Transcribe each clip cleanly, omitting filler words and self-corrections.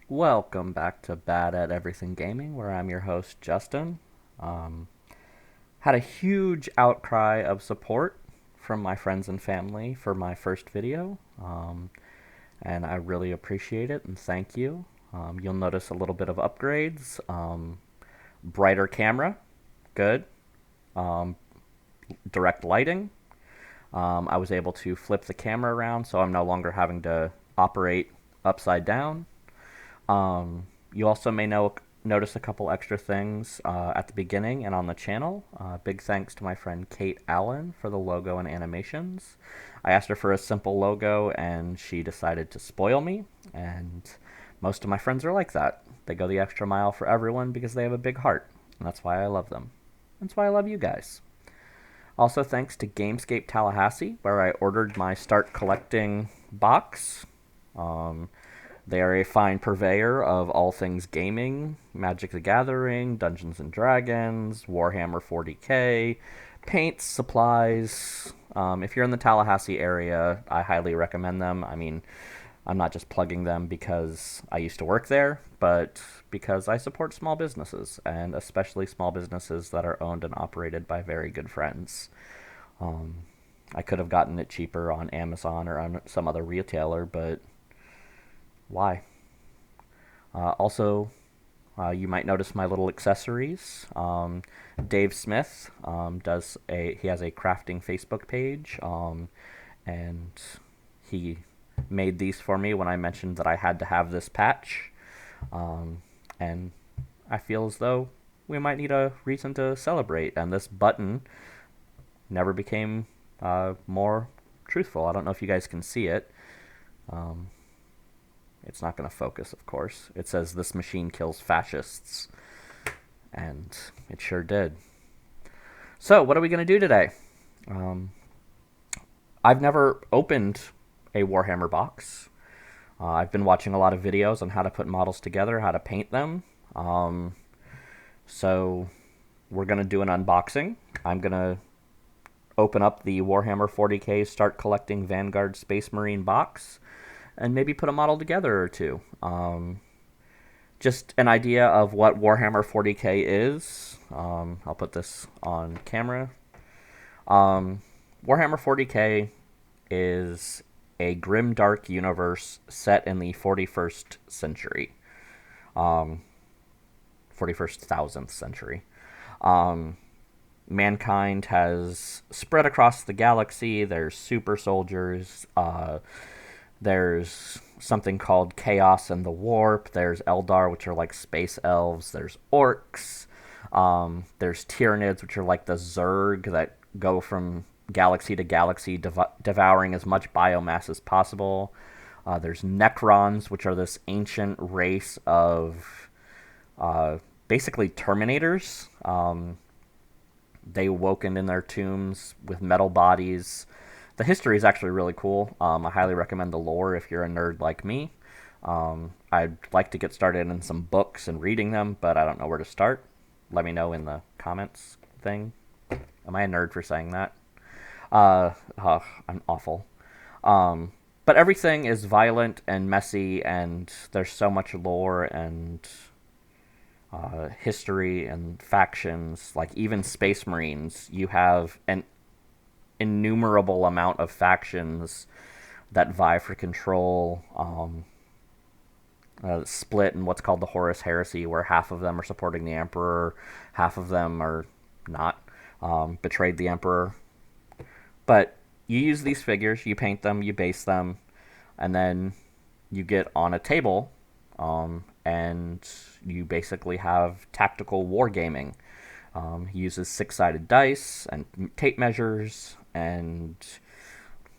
Welcome back to Bad at Everything Gaming, where I'm your host, Justin. Um, had a huge outcry of support from my friends and family for my first video, and I really appreciate it and thank you. You'll notice a little bit of upgrades, brighter camera, good, um, direct lighting. I was able to flip the camera around, so I'm no longer having to operate upside down. You also may notice a couple extra things at the beginning and on the channel. Big thanks to my friend Kate Allen for the logo and animations. I asked her for a simple logo, and she decided to spoil me. And most of my friends are like that. They go the extra mile for everyone because they have a big heart, and that's why I love them. That's why I love you guys. Also, thanks to Gamescape Tallahassee, where I ordered my Start Collecting box. Um, they are a fine purveyor of all things gaming, Magic the Gathering, Dungeons and Dragons, Warhammer 40k, paints, supplies. If you're in the Tallahassee area, I highly recommend them. I mean, I'm not just plugging them because I used to work there, but because I support small businesses, and especially small businesses that are owned and operated by very good friends. Um, I could have gotten it cheaper on Amazon or on some other retailer, but why? Also, you might notice my little accessories. Dave Smith he has a crafting Facebook page, and he made these for me when I mentioned that I had to have this patch, and I feel as though we might need a reason to celebrate. And this button never became more truthful. I don't know if you guys can see it. Um, It's not going to focus, of course. It says this machine kills fascists. And it sure did. So, what are we going to do today? Um, I've never opened a Warhammer box. I've been watching a lot of videos on how to put models together, how to paint them. So, we're going to do an unboxing. I'm going to open up the Warhammer 40k Start Collecting Vanguard Space Marine box and maybe put a model together or two. Just an idea of what Warhammer 40k is. I'll put this on camera. Warhammer 40k is a grim, dark universe set in the 41st century. 41st thousandth century. Mankind has spread across the galaxy. There's super soldiers. There's something called Chaos and the Warp. There's Eldar, which are like space elves. There's orcs. There's Tyranids, which are like the Zerg that go from galaxy to galaxy, devouring as much biomass as possible. There's Necrons, which are this ancient race of basically Terminators. They awoken in their tombs with metal bodies. The history is actually really cool. I highly recommend the lore if you're a nerd like me. I'd like to get started in some books and reading them, but I don't know where to start. Let me know in the comments thing. Am I a nerd for saying that? I'm awful. But everything is violent and messy, and there's so much lore and history and factions. Like even Space Marines, you have an innumerable amount of factions that vie for control. Split in what's called the Horus Heresy, where half of them are supporting the Emperor, half of them are not, betrayed the Emperor. But you use these figures, you paint them, you base them, and then you get on a table, and you basically have tactical wargaming. He uses six-sided dice and tape measures, and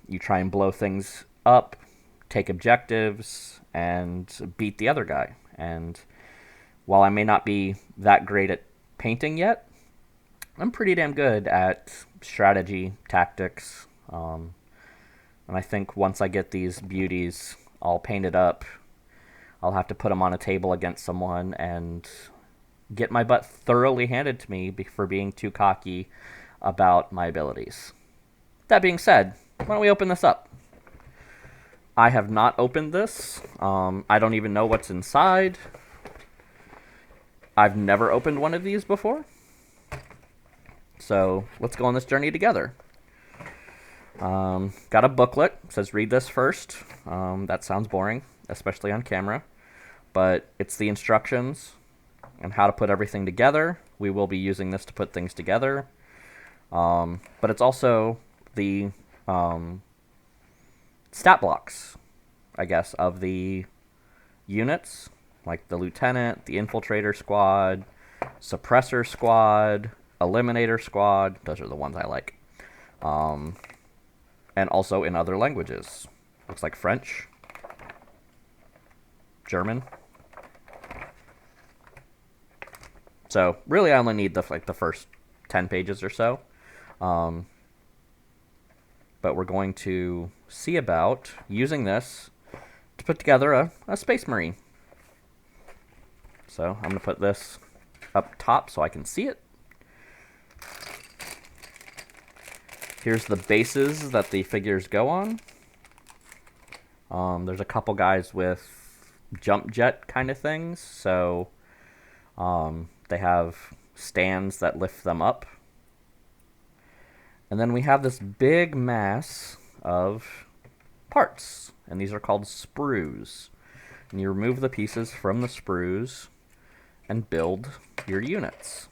you try and blow things up, take objectives, and beat the other guy. And while I may not be that great at painting yet, I'm pretty damn good at strategy, tactics, and I think once I get these beauties all painted up, I'll have to put them on a table against someone and get my butt thoroughly handed to me for being too cocky about my abilities. That being said, why don't we open this up? I have not opened this. I don't even know what's inside. I've never opened one of these before. So let's go on this journey together. Got a booklet. It says read this first. That sounds boring, especially on camera. But it's the instructions and how to put everything together. We will be using this to put things together. But it's also the stat blocks, I guess, of the units, like the Lieutenant, the Infiltrator Squad, Suppressor Squad, Eliminator Squad. Those are the ones I like. And also in other languages. Looks like French, German. So really I only need the first 10 pages or so. But we're going to see about using this to put together a Space Marine. So I'm going to put this up top so I can see it. Here's the bases that the figures go on. There's a couple guys with jump jet kind of things, so they have stands that lift them up. And then we have this big mass of parts, and these are called sprues. And you remove the pieces from the sprues and build your units.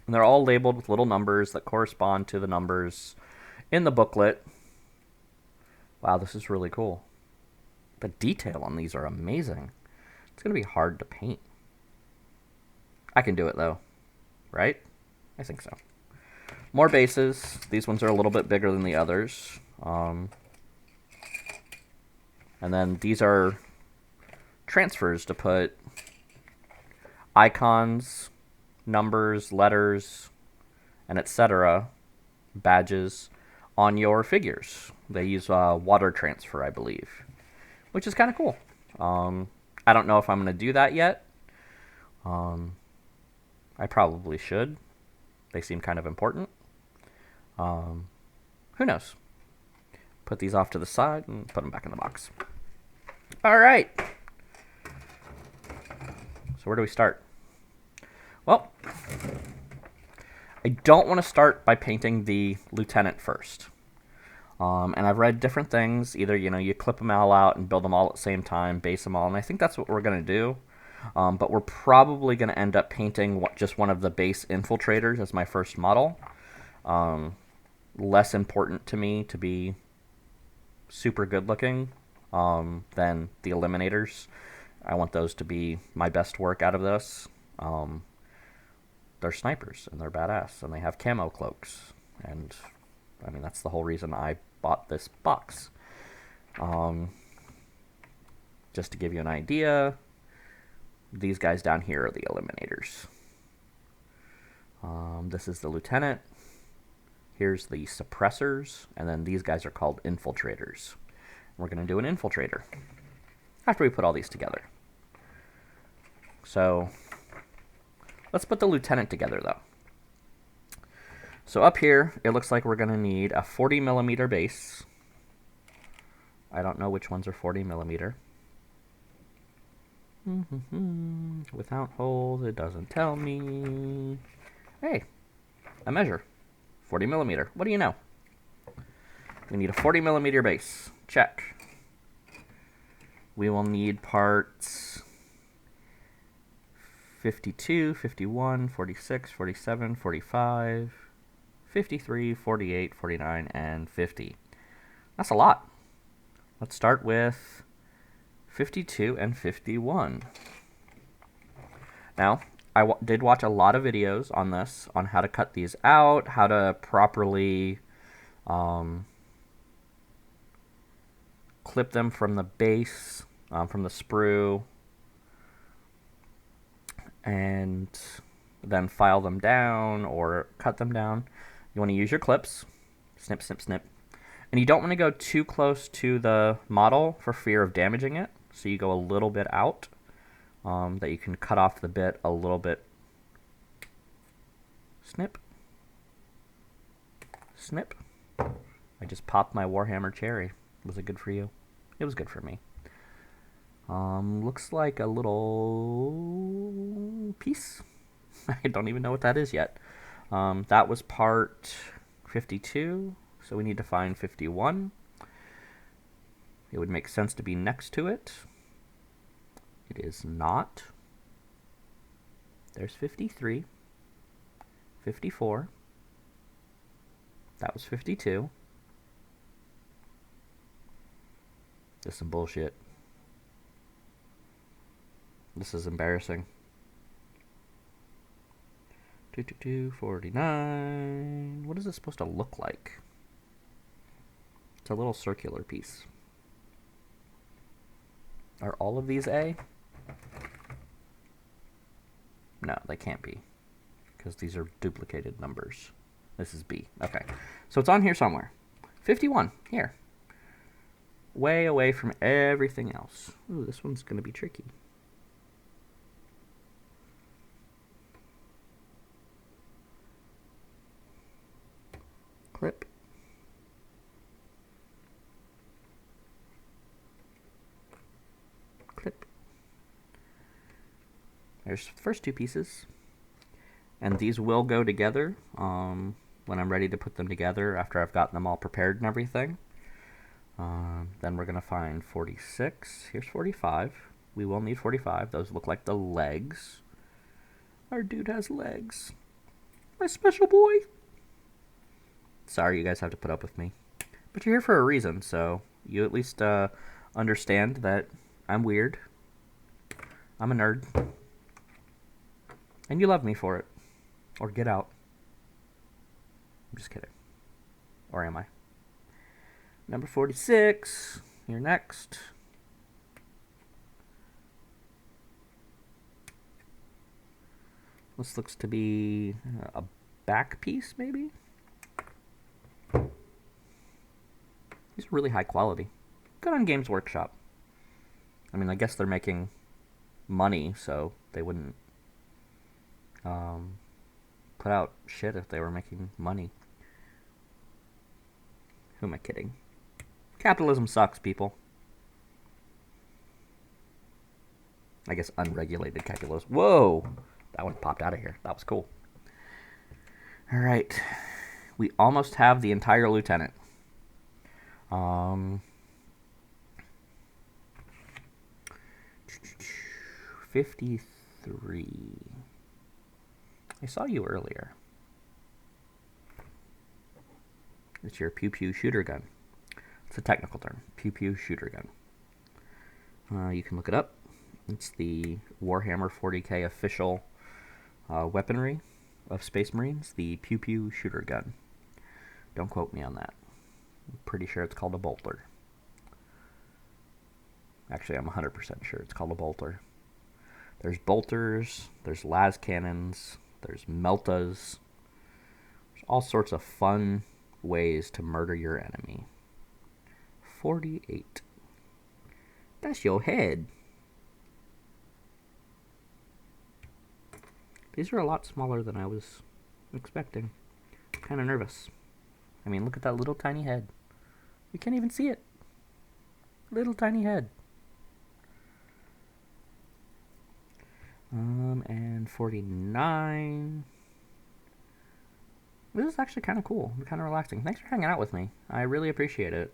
And they're all labeled with little numbers that correspond to the numbers in the booklet. Wow, this is really cool. The detail on these are amazing. It's going to be hard to paint. I can do it, though. Right? I think so. More bases. These ones are a little bit bigger than the others. And then these are transfers to put icons, numbers, letters, and etc., badges, on your figures. They use water transfer, I believe, which is kind of cool. I don't know if I'm going to do that yet. I probably should. They seem kind of important. Who knows? Put these off to the side and put them back in the box. All right. So where do we start? Well, I don't want to start by painting the Lieutenant first. And I've read different things. Either, you clip them all out and build them all at the same time, base them all, and I think that's what we're going to do. But we're probably going to end up painting just one of the base Infiltrators as my first model. Less important to me to be super good looking than the Eliminators. I want those to be my best work out of this. They're snipers, and they're badass, and they have camo cloaks. And, I mean, that's the whole reason I bought this box. Just to give you an idea, these guys down here are the Eliminators. This is the Lieutenant. Here's the Suppressors, and then these guys are called Infiltrators. We're going to do an Infiltrator after we put all these together. So let's put the Lieutenant together, though. So up here, it looks like we're going to need a 40mm base. I don't know which ones are 40mm. Without holes, it doesn't tell me. Hey, a measure. 40mm. What do you know? We need a 40mm base. Check. We will need parts 52, 51, 46, 47, 45, 53, 48, 49, and 50. That's a lot. Let's start with 52 and 51. Now, I did watch a lot of videos on this, on how to cut these out, how to properly clip them from the base, from the sprue, and then file them down or cut them down. You want to use your clips, snip, snip, snip. And you don't want to go too close to the model for fear of damaging it, so you go a little bit out. That you can cut off the bit a little bit. Snip. Snip. I just popped my Warhammer cherry. Was it good for you? It was good for me. Looks like a little piece. I don't even know what that is yet. That was part 52, so we need to find 51. It would make sense to be next to it. It is not. There's 53, 54. That was 52. This is some bullshit. This is embarrassing. 22249. What is this supposed to look like? It's a little circular piece. Are all of these A? No, they can't be, because these are duplicated numbers. This is B. Okay, so it's on here somewhere. 51, here. Way away from everything else. Ooh, this one's going to be tricky. Clip. Clip. There's the first two pieces. And these will go together when I'm ready to put them together after I've gotten them all prepared and everything. Then we're going to find 46. Here's 45. We will need 45. Those look like the legs. Our dude has legs. My special boy. Sorry you guys have to put up with me. But you're here for a reason, so you at least understand that I'm weird. I'm a nerd. And you love me for it. Or get out. I'm just kidding. Or am I? Number 46. You're next. This looks to be a back piece, maybe? These are really high quality. Good on Games Workshop. I mean, I guess they're making money, so they wouldn't put out shit if they were making money. Who am I kidding? Capitalism sucks, people. I guess unregulated capitalism. Whoa! That one popped out of here. That was cool. Alright. We almost have the entire lieutenant. 53. I saw you earlier. It's your pew-pew shooter gun. It's a technical term. Pew-pew shooter gun. You can look it up. It's the Warhammer 40k official weaponry of Space Marines, the pew-pew shooter gun. Don't quote me on that. I'm pretty sure it's called a bolter. Actually, I'm 100% sure it's called a bolter. There's bolters, there's las cannons, there's meltas. There's all sorts of fun ways to murder your enemy. 48. That's your head. These are a lot smaller than I was expecting. Kind of nervous. I mean, look at that little tiny head. You can't even see it. Little tiny head. And 49. This is actually kind of cool. Kind of relaxing. Thanks for hanging out with me. I really appreciate it.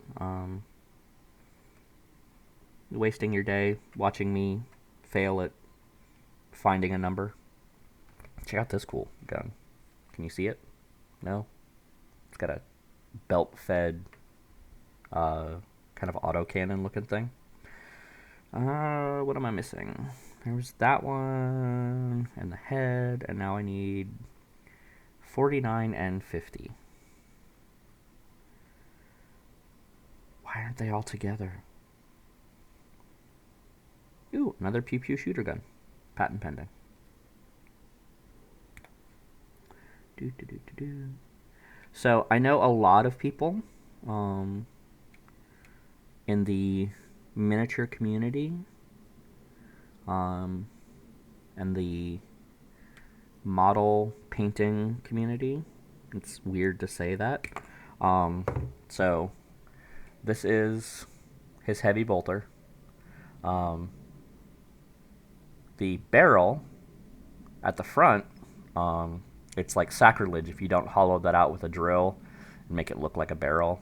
Wasting your day watching me fail at finding a number. Check out this cool gun. Can you see it? No? It's got a belt-fed kind of autocannon looking thing. What am I missing? There was that one, and the head, and now I need 49 and 50. Why aren't they all together? Ooh, another pew-pew shooter gun. Patent pending. So, I know a lot of people in the miniature community and the model painting community. It's weird to say that. So, this is his heavy bolter. Um, the barrel at the front, it's like sacrilege if you don't hollow that out with a drill and make it look like a barrel.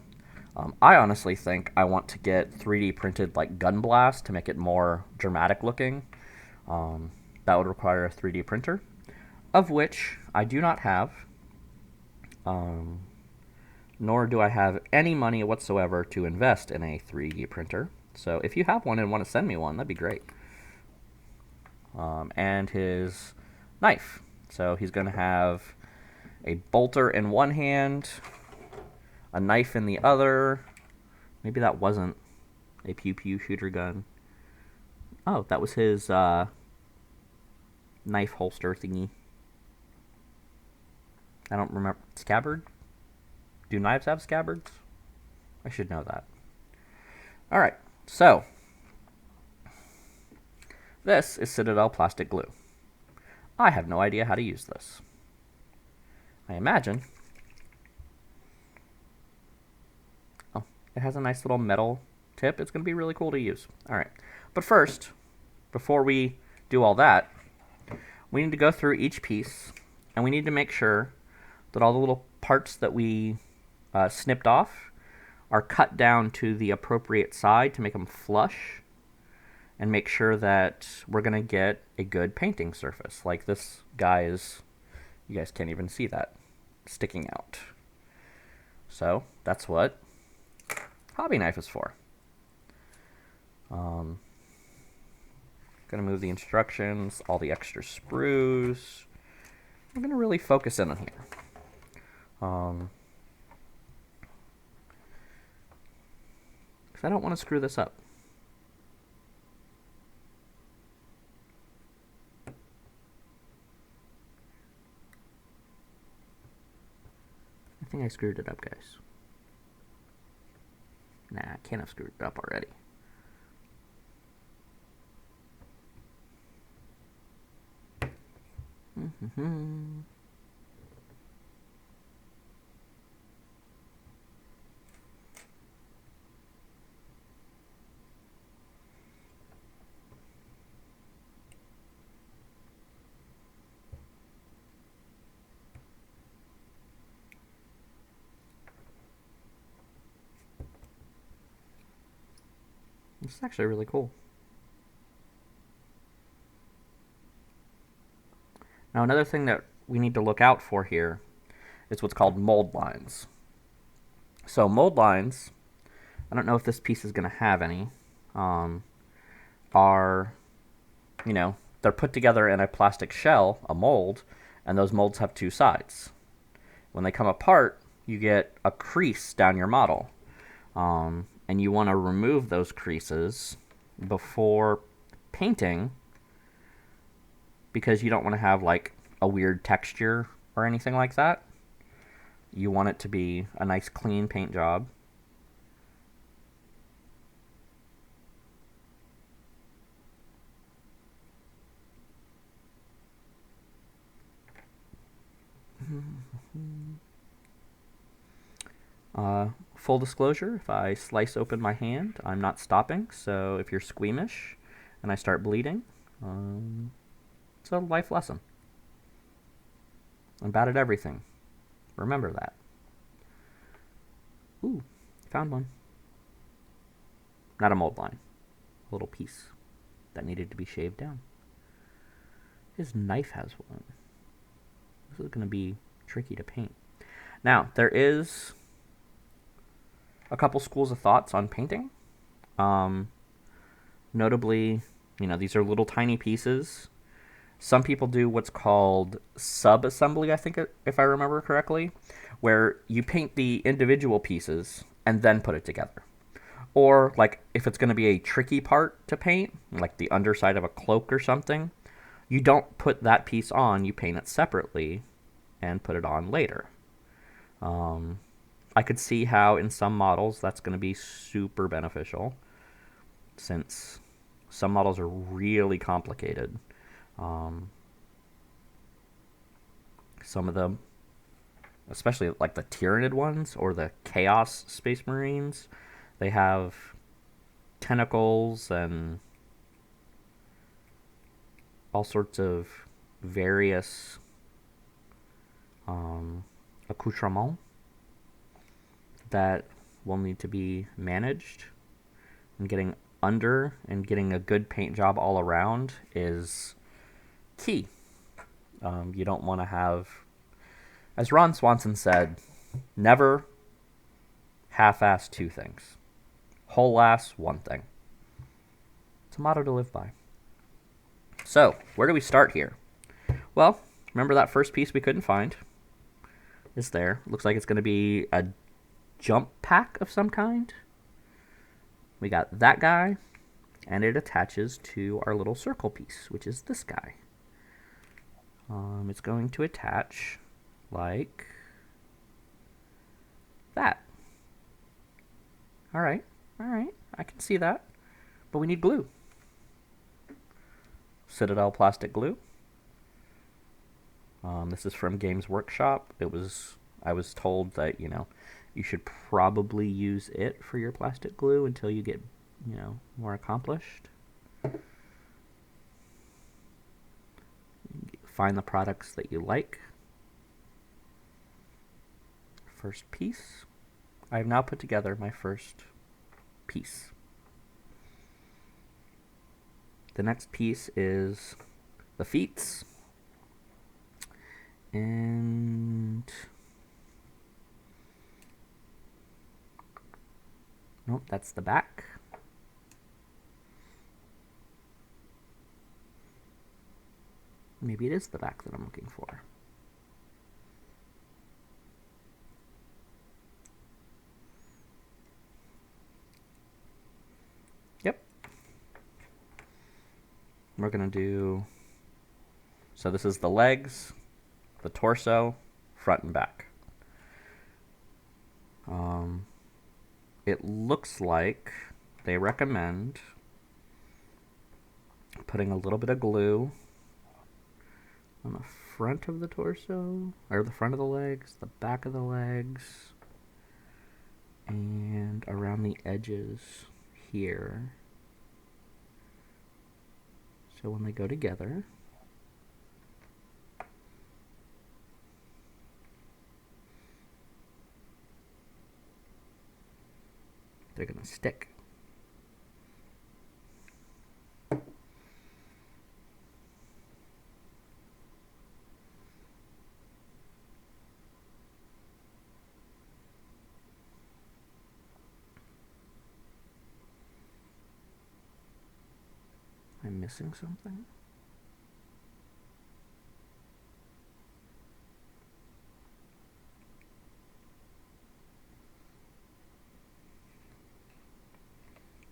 I honestly think I want to get 3D printed like gun blast to make it more dramatic looking. That would require a 3D printer, of which I do not have, nor do I have any money whatsoever to invest in a 3D printer. So if you have one and want to send me one, that'd be great. And his knife. So he's going to have a bolter in one hand, a knife in the other. Maybe that wasn't a pew-pew shooter gun. Oh, that was his knife holster thingy. I don't remember. Scabbard? Do knives have scabbards? I should know that. Alright, so this is Citadel plastic glue. I have no idea how to use this. I imagine. Oh, it has a nice little metal tip. It's going to be really cool to use. Alright, but first, before we do all that, we need to go through each piece, and we need to make sure that all the little parts that we snipped off are cut down to the appropriate side to make them flush, and make sure that we're going to get a good painting surface. Like this guy is, you guys can't even see that sticking out. So that's what hobby knife is for. Gonna move the instructions, all the extra sprues. I'm gonna really focus in on here. Because I don't want to screw this up. I think I screwed it up, guys. Nah, I can't have screwed it up already. This is actually really cool. Now, another thing that we need to look out for here is what's called mold lines. So mold lines, I don't know if this piece is going to have any, are, you know, they're put together in a plastic shell, a mold, and those molds have two sides. When they come apart, you get a crease down your model. And you want to remove those creases before painting, because you don't want to have like a weird texture or anything like that. You want it to be a nice clean paint job. Full disclosure, if I slice open my hand, I'm not stopping, so if you're squeamish and I start bleeding, it's a life lesson. I'm bad at everything. Remember that. Ooh, found one. Not a mold line. A little piece that needed to be shaved down. His knife has one. This is going to be tricky to paint. Now, there is a couple schools of thoughts on painting. Notably, you know, these are little tiny pieces. Some people do what's called sub-assembly, I think, if I remember correctly, where you paint the individual pieces and then put it together. Or, like, if it's going to be a tricky part to paint, like the underside of a cloak or something, you don't put that piece on, you paint it separately and put it on later. I could see how in some models that's going to be super beneficial, since some models are really complicated. Some of them, especially like the Tyranid ones or the Chaos Space Marines, they have tentacles and all sorts of various accoutrements that will need to be managed. And getting under and getting a good paint job all around is key. You don't want to have, as Ron Swanson said, never half-ass two things. Whole-ass one thing. It's a motto to live by. So, where do we start here? Well, remember that first piece we couldn't find? Is there. Looks like it's going to be a jump pack of some kind. We got that guy, and it attaches to our little circle piece, which is this guy. It's going to attach like that. All right, I can see that, but we need glue. Citadel plastic glue. This is from Games Workshop. I was told that, you should probably use it for your plastic glue until you get, more accomplished. Find the products that you like. First piece. I have now put together my first piece. The next piece is the feet. And nope, that's the back. Maybe it is the back that I'm looking for. Yep. We're going to do, so this is the legs, the torso, front and back. It looks like they recommend putting a little bit of glue on the front of the torso, or the front of the legs, the back of the legs, and around the edges here. So when they go together, they're going to stick. I'm missing something?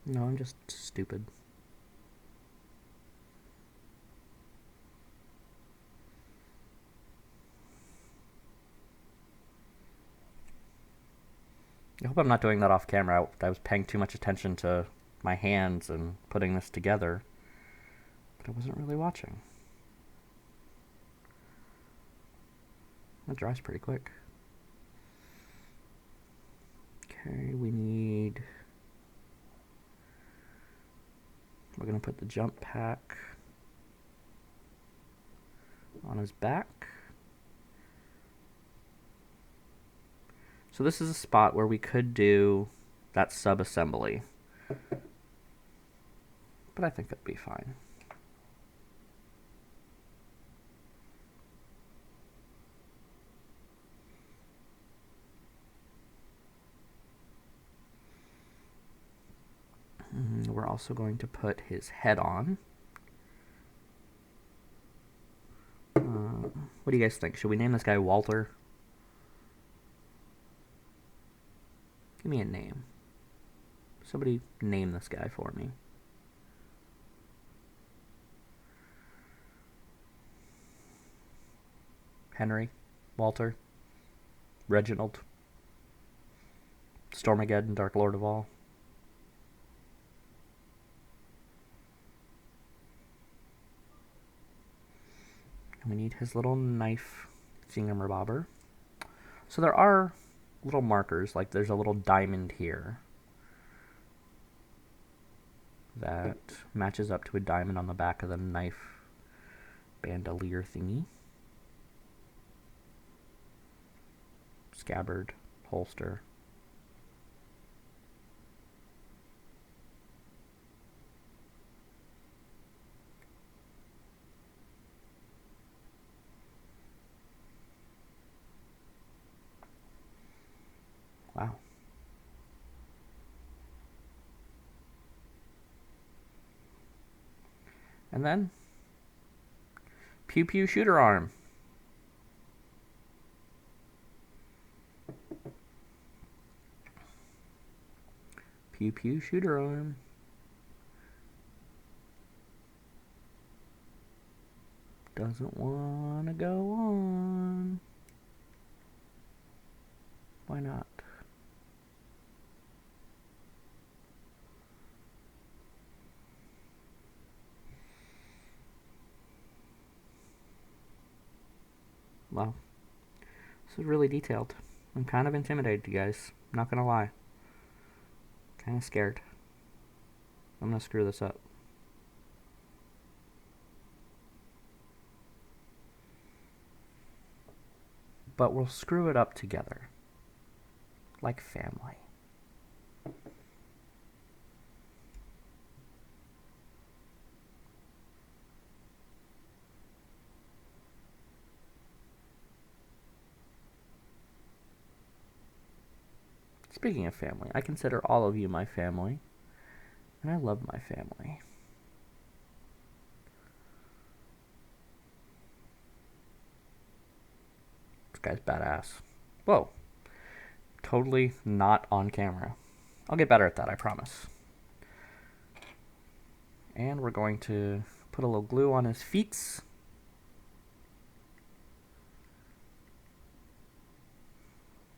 No, I'm just stupid. I hope I'm not doing that off camera. I was paying too much attention to my hands and putting this together, but I wasn't really watching. That dries pretty quick. Okay, we're going to put the jump pack on his back. So this is a spot where we could do that sub-assembly, but I think that'd be fine. We're also going to put his head on. What do you guys think? Should we name this guy Walter? Give me a name. Somebody name this guy for me. Henry? Walter? Reginald? Stormageddon, Dark Lord of all? We need his little knife thingamabobber. So there are little markers, like there's a little diamond here. that matches up to a diamond on the back of the knife bandolier thingy. Scabbard, holster. Wow. And then, pew pew shooter arm. Pew pew shooter arm. Doesn't want to go on. Why not? Well, this is really detailed. I'm kind of intimidated, you guys. I'm not gonna lie. Kind of scared. I'm gonna screw this up. But we'll screw it up together. Like family. Speaking of family, I consider all of you my family, and I love my family. This guy's badass. Whoa. Totally not on camera. I'll get better at that, I promise. And we're going to put a little glue on his feet.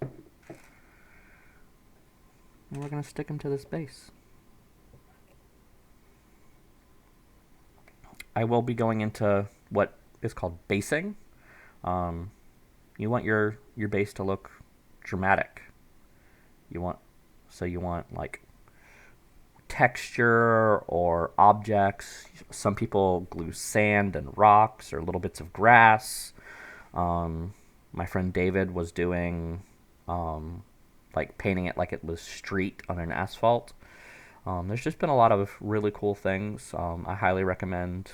And we're going to stick him to this base. I will be going into what is called basing. You want your base to look dramatic. You want like texture or objects. Some people glue sand and rocks or little bits of grass. My friend David was doing like painting it like it was street on an asphalt. There's just been a lot of really cool things. I highly recommend,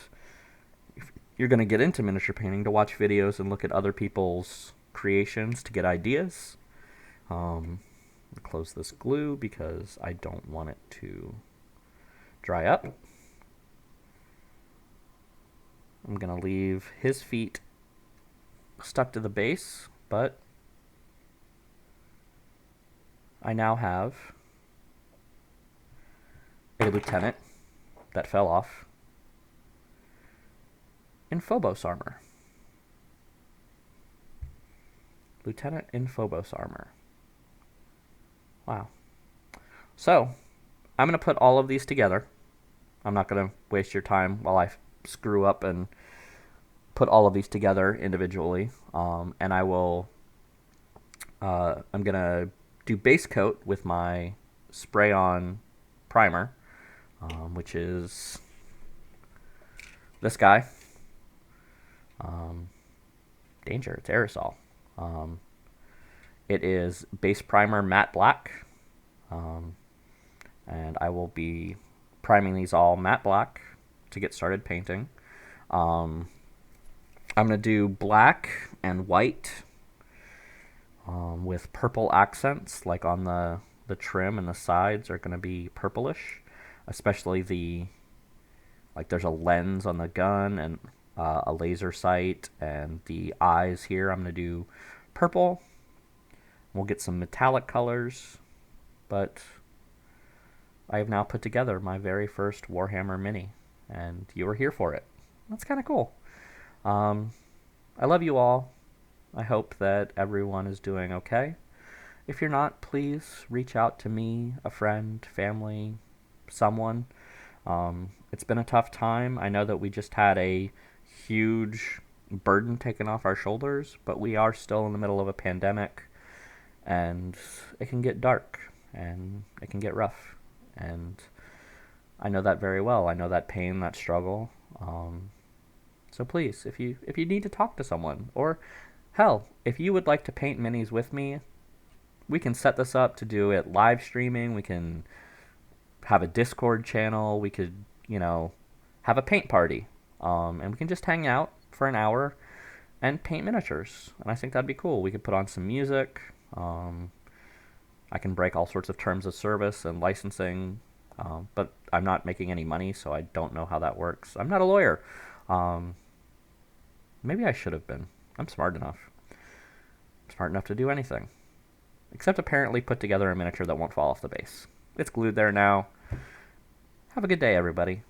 if you're going to get into miniature painting, to watch videos and look at other people's creations to get ideas. Close this glue because I don't want it to dry up. I'm going to leave his feet stuck to the base, but I now have a lieutenant that fell off in Phobos Armor. Lieutenant in Phobos Armor. Wow. So, I'm going to put all of these together. I'm not going to waste your time while I screw up and put all of these together individually. And I will, I'm going to do base coat with my spray-on primer, which is this guy. Danger, it's aerosol. It is base primer matte black, and I will be priming these all matte black to get started painting. I'm going to do black and white with purple accents, like on the trim and the sides are going to be purplish, especially like there's a lens on the gun and a laser sight, and the eyes here I'm going to do purple. We'll get some metallic colors, but I have now put together my very first Warhammer Mini, and you were here for it. That's kind of cool. I love you all. I hope that everyone is doing okay. If you're not, please reach out to me, a friend, family, someone. It's been a tough time. I know that we just had a huge burden taken off our shoulders, but we are still in the middle of a pandemic, and it can get dark, and it can get rough. And I know that very well. I know that pain, that struggle. So please, if you need to talk to someone, or hell, if you would like to paint minis with me, we can set this up to do it live streaming. We can have a Discord channel. We could, have a paint party, and we can just hang out for an hour and paint miniatures. And I think that'd be cool. We could put on some music. I can break all sorts of terms of service and licensing, but I'm not making any money, so I don't know how that works. I'm not a lawyer. Um, Maybe I should have been. I'm smart enough. I'm smart enough to do anything. Except apparently put together a miniature that won't fall off the base. It's glued there now. Have a good day, everybody.